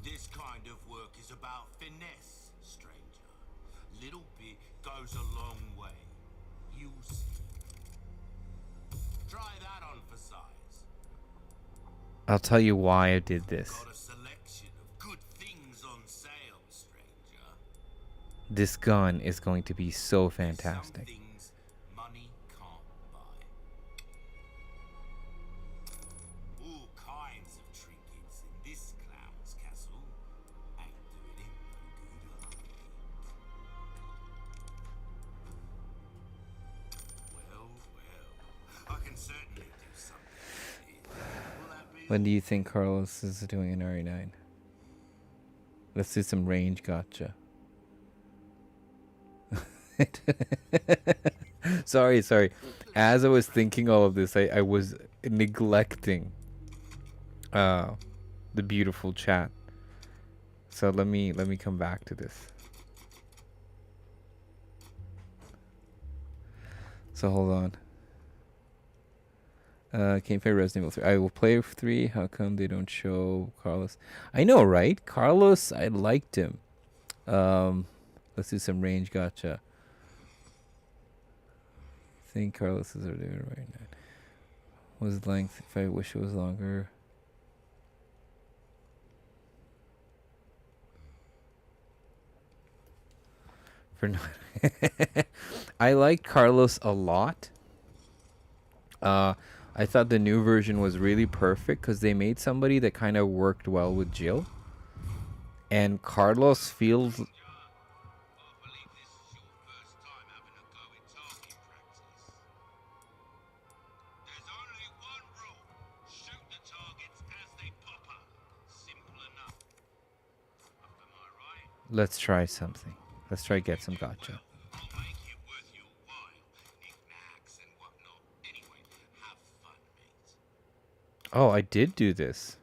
This kind of work is about finesse, stranger. Little bit goes a long way. You'll see. Try that on for size. I'll tell you why I did this. Got a selection of good things on sale, stranger. This gun is going to be so Some fantastic. things money can't buy. All kinds of trinkets in this clown's castle. Ain't doing him no good, are they? Well, I can certainly do something with it. Will that be When do you think Carlos is doing an RE9? Let's do some range gotcha. sorry. As I was thinking all of this, I was neglecting the beautiful chat. So let me come back to this. So hold on. Can't play Resident Evil 3. I will play 3. How come they don't show Carlos? I know, right? Carlos, I liked him. Let's do some range gotcha. I think Carlos is doing right now. Was length? If I wish it was longer. For not I liked Carlos a lot. I thought the new version was really perfect because they made somebody that kind of worked well with Jill. And Carlos feels... Let's try something. Let's try get some gotcha. Oh, I did do this.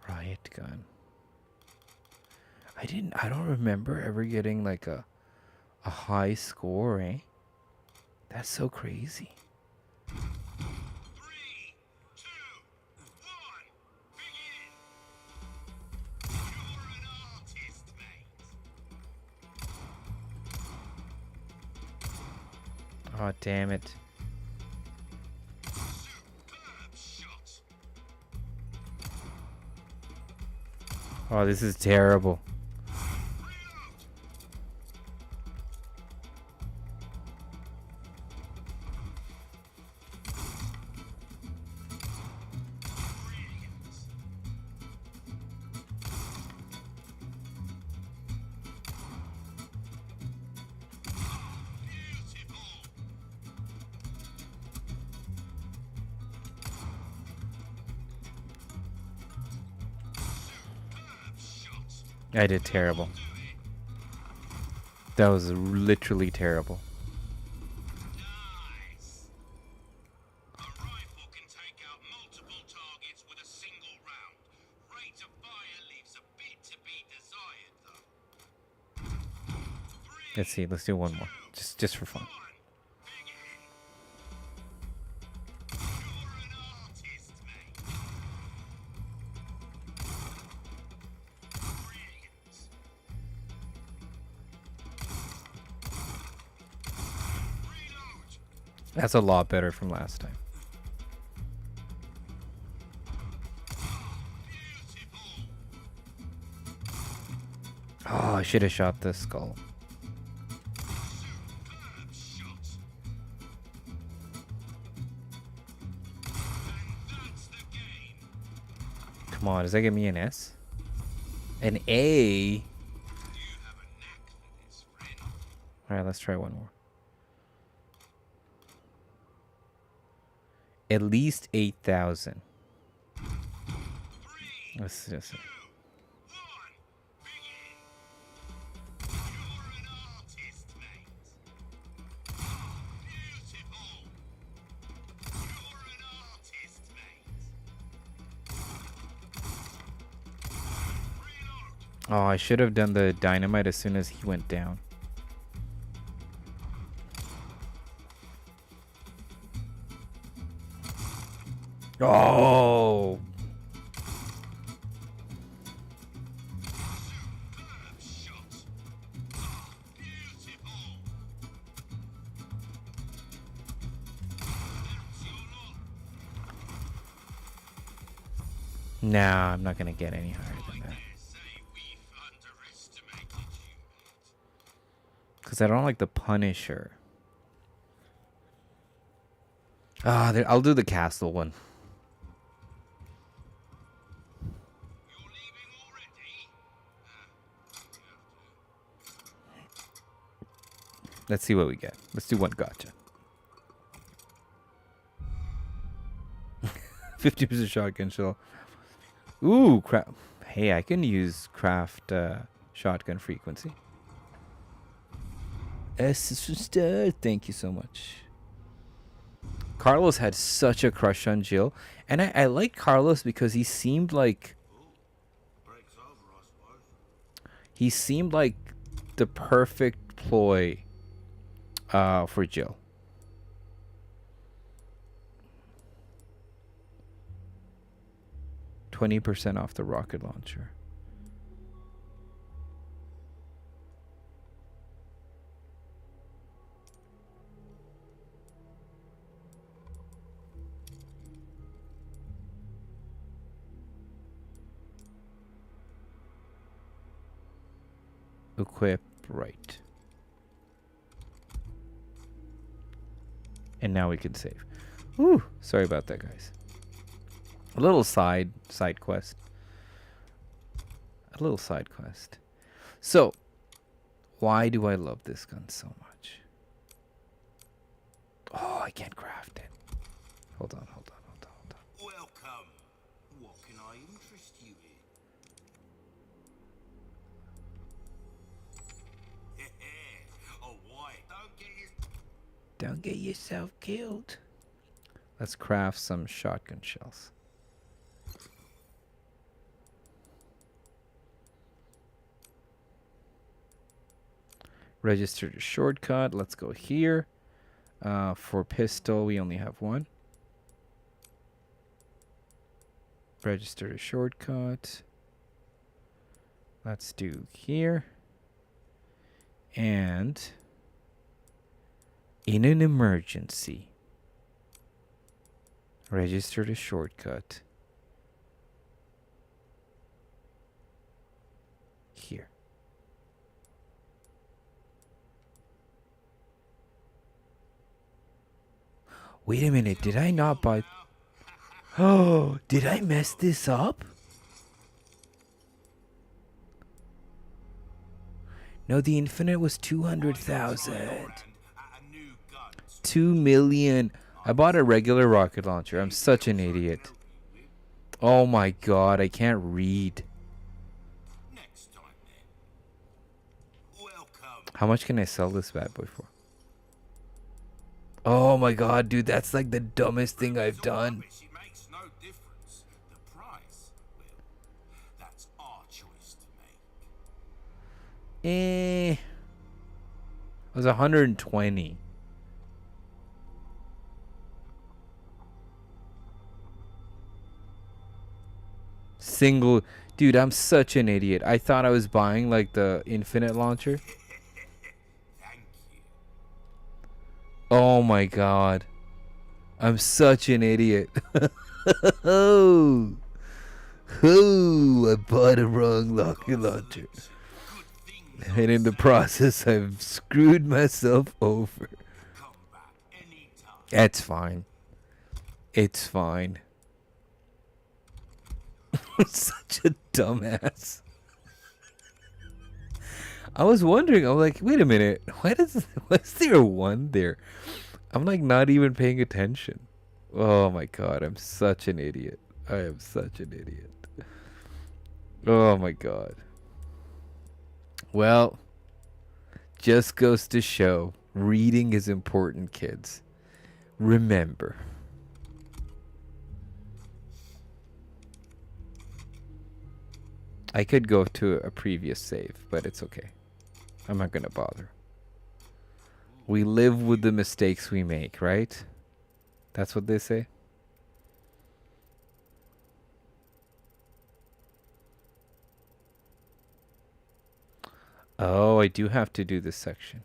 Riot gun. I don't remember ever getting like a high score, eh? That's so crazy. 3, 2, 1, begin! You're an artist, mate. Oh, damn it. Superb shot. Oh, this is terrible. I did terrible. That was literally terrible. Nice. A rifle can take out multiple targets with a single round. Rate of fire leaves a bit to be desired, though. Let's see. Let's do one more, just for fun. Begin. You're an artist, mate. Brilliant. Reload. That's a lot better from last time. Beautiful. Oh, I should have shot the skull. Superb shot. And that's the game. Come on, does that give me an S? An A? You have a knack for this, friend. Alright, let's try one more. At least 8,000. Let's just... 2, 1, begin. You're an artist, mate. Beautiful. You're an artist, mate. Reload. Oh, I should have done the dynamite as soon as he went down. Oh! Superb shot. Beautiful. That's your lot. Nah, I'm not gonna get any higher I than that. dare say we've underestimated you, mate. Because I don't like the Punisher. Ah, I'll do the castle one. You're leaving already? You have to. Let's see what we get. Let's do one gotcha. 50% shotgun shell. Ooh, crap. Hey, I can use craft shotgun frequency. Sister, thank you so much. Carlos had such a crush on Jill. And I like Carlos because he seemed like... Break's over, I suppose. He seemed like the perfect ploy for Jill. %20 off the rocket launcher. Equip right. And now we can save. Ooh, sorry about that, guys. A little side quest. A little side quest. So, why do I love this gun so much? Oh, I can't craft it. Hold on. Welcome. What can I interest you in? Oh, why? Don't get yourself killed. Let's craft some shotgun shells. Register the shortcut. Let's go here. For pistol, we only have one. Register the shortcut. Let's do here. And in an emergency, register the shortcut here. Wait a minute, did I not buy... Oh, did I mess this up? No, the infinite was 200,000. 2 million. I bought a regular rocket launcher. I'm such an idiot. Oh my god, I can't read. Next time, How much can I sell this bad boy for? Oh my god, dude, that's like the dumbest thing I've done. It makes no difference. The price will. That's our choice to make. It was 120. Single, dude, I'm such an idiot. I thought I was buying like the infinite launcher. Thank you. Oh my god. I'm such an idiot. Oh, I bought a wrong rocket launcher. Good things And in the process, I've screwed myself over. come back anytime. It's fine. It's fine. Such a dumbass. I was wondering, I'm like, wait a minute. Why's there a 1 there? I'm like not even paying attention. Oh my god, I'm such an idiot. I am such an idiot. Oh my god. Well, just goes to show reading is important, kids. Remember. I could go to a previous save, but it's okay. I'm not gonna bother. We live with the mistakes we make, right? That's what they say. Oh, I do have to do this section.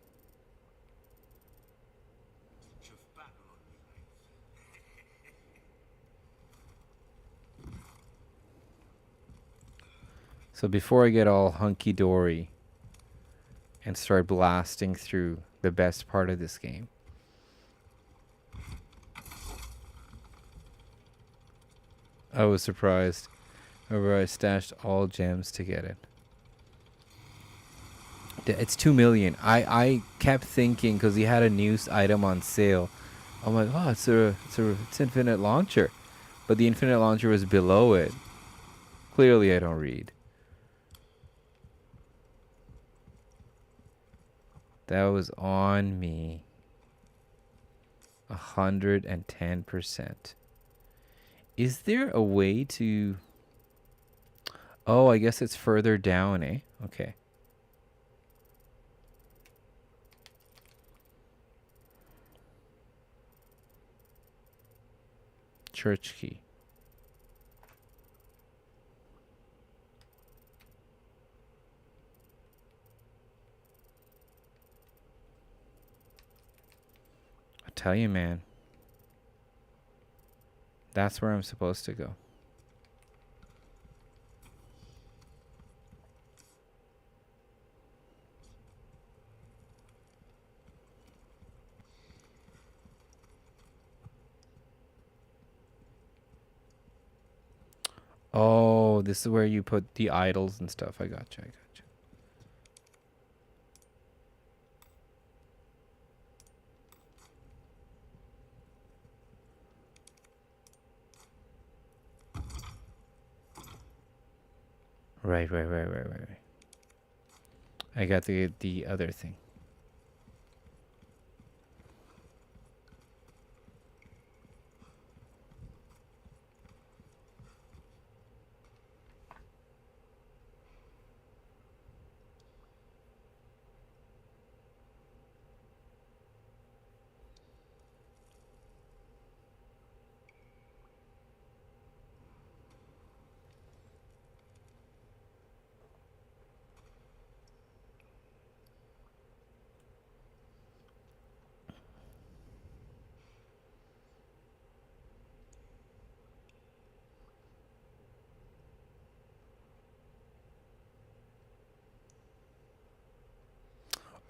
So before I get all hunky-dory and start blasting through the best part of this game, I was surprised. However, I stashed all gems to get it. It's 2 million. I kept thinking, because he had a new item on sale, I'm like, oh, it's infinite launcher, but the infinite launcher was below it. Clearly, I don't read. That was on me. 110%. Is there a way to... Oh, I guess it's further down, eh? Okay. Church key. I tell you, man. That's where I'm supposed to go. Oh, this is where you put the idols and stuff. I gotcha. Right. I got the other thing.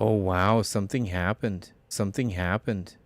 Oh wow, something happened. Something happened.